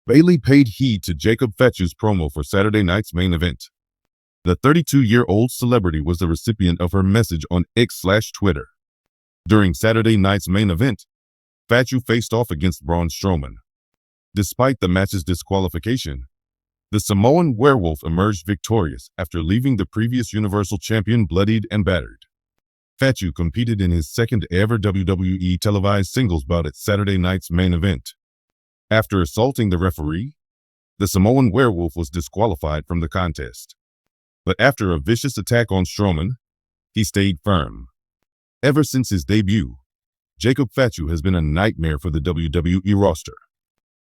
Bayley paid heed to Jacob Fatu's promo for Saturday night's main event. The 32-year-old celebrity was the recipient of her message on X/Twitter. During Saturday night's main event, Fatu faced off against Braun Strowman. Despite the match's disqualification, the Samoan werewolf emerged victorious after leaving the previous Universal Champion bloodied and battered. Fatu competed in his second ever WWE televised singles bout at Saturday night's main event. After assaulting the referee, the Samoan werewolf was disqualified from the contest. But after a vicious attack on Strowman, he stayed firm. Ever since his debut, Jacob Fatu has been a nightmare for the WWE roster.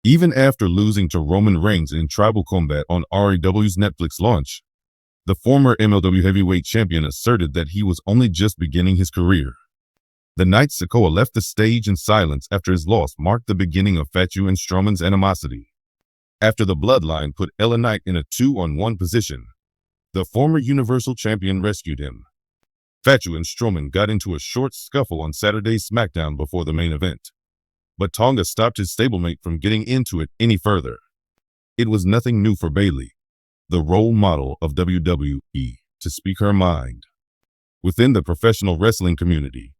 Even after losing to Roman Reigns in Tribal Combat on ROW's Netflix launch, the former MLW heavyweight champion asserted that he was only just beginning his career. The night Sikoa left the stage in silence after his loss marked the beginning of Fatu and Strowman's animosity. After the Bloodline put LA Knight in a 2-on-1 position, the former Universal Champion rescued him. Fatu and Strowman got into a short scuffle on Saturday's SmackDown before the main event, but Tonga stopped his stablemate from getting into it any further. It was nothing new for Bayley, the role model of WWE, to speak her mind. Within the professional wrestling community,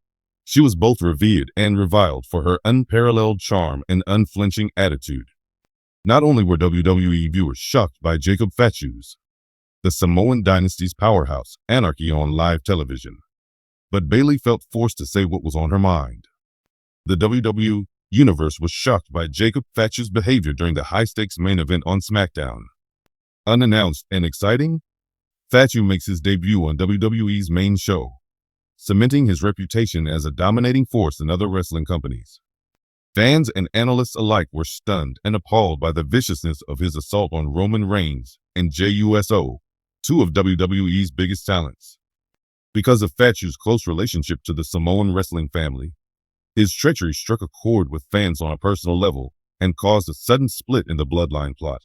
she was both revered and reviled for her unparalleled charm and unflinching attitude. Not only were WWE viewers shocked by Jacob Fatu's, the Samoan Dynasty's powerhouse, anarchy on live television, but Bayley felt forced to say what was on her mind. The WWE Universe was shocked by Jacob Fatu's behavior during the high-stakes main event on SmackDown. Unannounced and exciting, Fatu makes his debut on WWE's main show, cementing his reputation as a dominating force in other wrestling companies. Fans and analysts alike were stunned and appalled by the viciousness of his assault on Roman Reigns and JUSO, two of WWE's biggest talents. Because of Fatu's close relationship to the Samoan wrestling family, his treachery struck a chord with fans on a personal level and caused a sudden split in the Bloodline plot,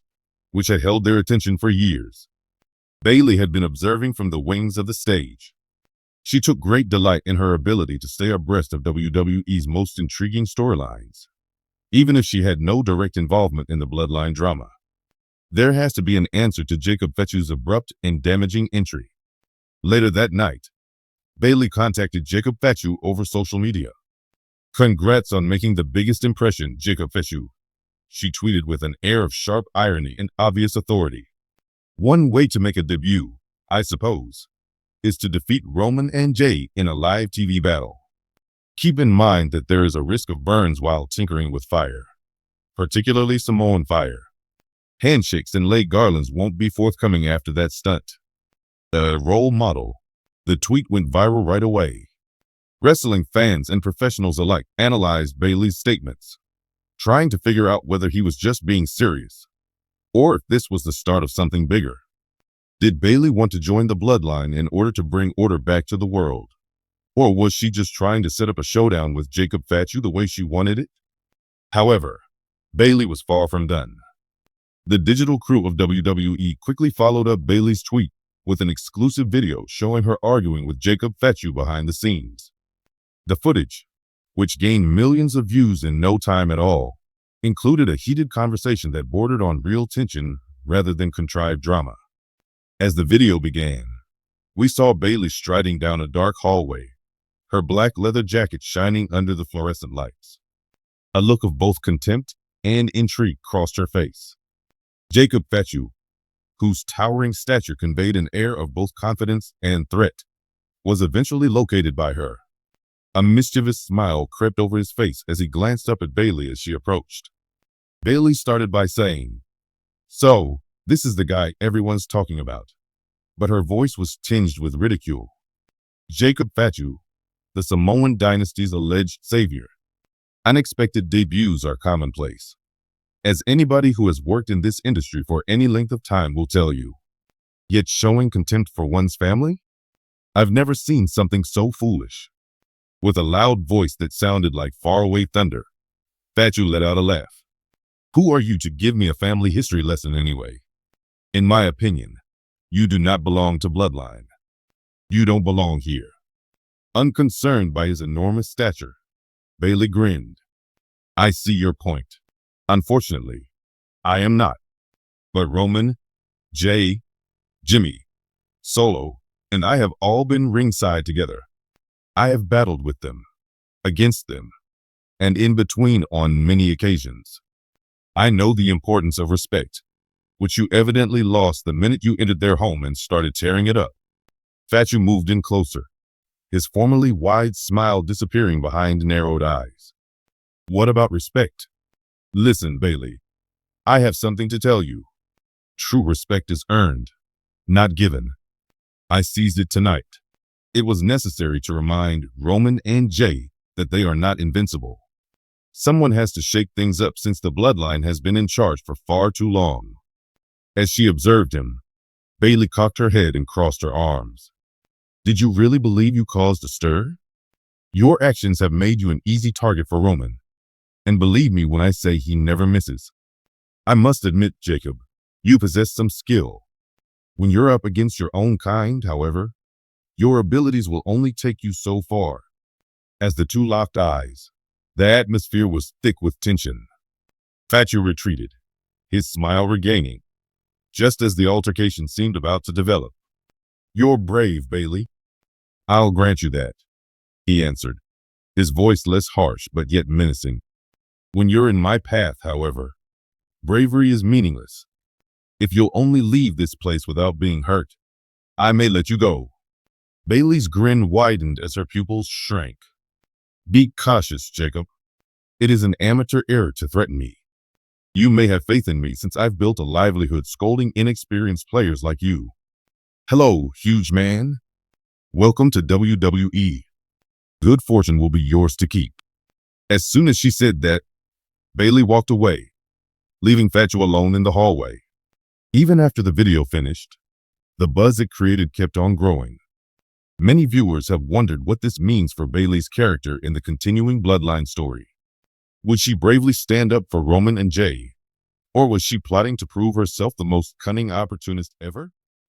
which had held their attention for years. Bayley had been observing from the wings of the stage. She took great delight in her ability to stay abreast of WWE's most intriguing storylines, even if she had no direct involvement in the Bloodline drama. There has to be an answer to Jacob Fatu's abrupt and damaging entry. Later that night, Bayley contacted Jacob Fatu over social media. "Congrats on making the biggest impression, Jacob Fatu," she tweeted with an air of sharp irony and obvious authority. "One way to make a debut, I suppose, is to defeat Roman and Jay in a live TV battle. Keep in mind that there is a risk of burns while tinkering with fire, particularly Samoan fire. Handshakes and leg garlands won't be forthcoming after that stunt." A role model. The tweet went viral right away. Wrestling fans and professionals alike analyzed Bayley's statements, trying to figure out whether he was just being serious, or if this was the start of something bigger. Did Bayley want to join the Bloodline in order to bring order back to the world? Or was she just trying to set up a showdown with Jacob Fatu the way she wanted it? However, Bayley was far from done. The digital crew of WWE quickly followed up Bayley's tweet with an exclusive video showing her arguing with Jacob Fatu behind the scenes. The footage, which gained millions of views in no time at all, included a heated conversation that bordered on real tension rather than contrived drama. As the video began, we saw Bayley striding down a dark hallway, her black leather jacket shining under the fluorescent lights. A look of both contempt and intrigue crossed her face. Jacob Fatu, whose towering stature conveyed an air of both confidence and threat, was eventually located by her. A mischievous smile crept over his face as he glanced up at Bayley as she approached. Bayley started by saying, "So, this is the guy everyone's talking about," but her voice was tinged with ridicule. Jacob Fatu, the Samoan Dynasty's alleged savior. Unexpected debuts are commonplace, as anybody who has worked in this industry for any length of time will tell you. Yet showing contempt for one's family? I've never seen something so foolish. With a loud voice that sounded like faraway thunder, Fatu let out a laugh. "Who are you to give me a family history lesson anyway? In my opinion, you do not belong to Bloodline. You don't belong here." Unconcerned by his enormous stature, Bayley grinned. "I see your point. Unfortunately, I am not. But Roman, Jay, Jimmy, Solo, and I have all been ringside together. I have battled with them, against them, and in between on many occasions. I know the importance of respect, which you evidently lost the minute you entered their home and started tearing it up. Fatu moved in closer, his formerly wide smile disappearing behind narrowed eyes. What about respect? Listen, Bayley, I have something to tell you. True respect is earned, not given. I seized it tonight. It was necessary to remind Roman and Jay that they are not invincible. Someone has to shake things up since the bloodline has been in charge for far too long. As she observed him, Bayley cocked her head and crossed her arms. Did you really believe you caused a stir? Your actions have made you an easy target for Roman. And believe me when I say he never misses. I must admit, Jacob, you possess some skill. When you're up against your own kind, however, your abilities will only take you so far. As the two locked eyes, the atmosphere was thick with tension. Fatu retreated, his smile regaining, just as the altercation seemed about to develop. You're brave, Bayley. I'll grant you that, he answered, his voice less harsh but yet menacing. When you're in my path, however, bravery is meaningless. If you'll only leave this place without being hurt, I may let you go. Bayley's grin widened as her pupils shrank. Be cautious, Jacob. It is an amateur error to threaten me. You may have faith in me since I've built a livelihood scolding inexperienced players like you. Hello, huge man. Welcome to WWE. Good fortune will be yours to keep. As soon as she said that, Bayley walked away, leaving Fatu alone in the hallway. Even after the video finished, the buzz it created kept on growing. Many viewers have wondered what this means for Bayley's character in the continuing bloodline story. Would she bravely stand up for Roman and Jay? Or was she plotting to prove herself the most cunning opportunist ever?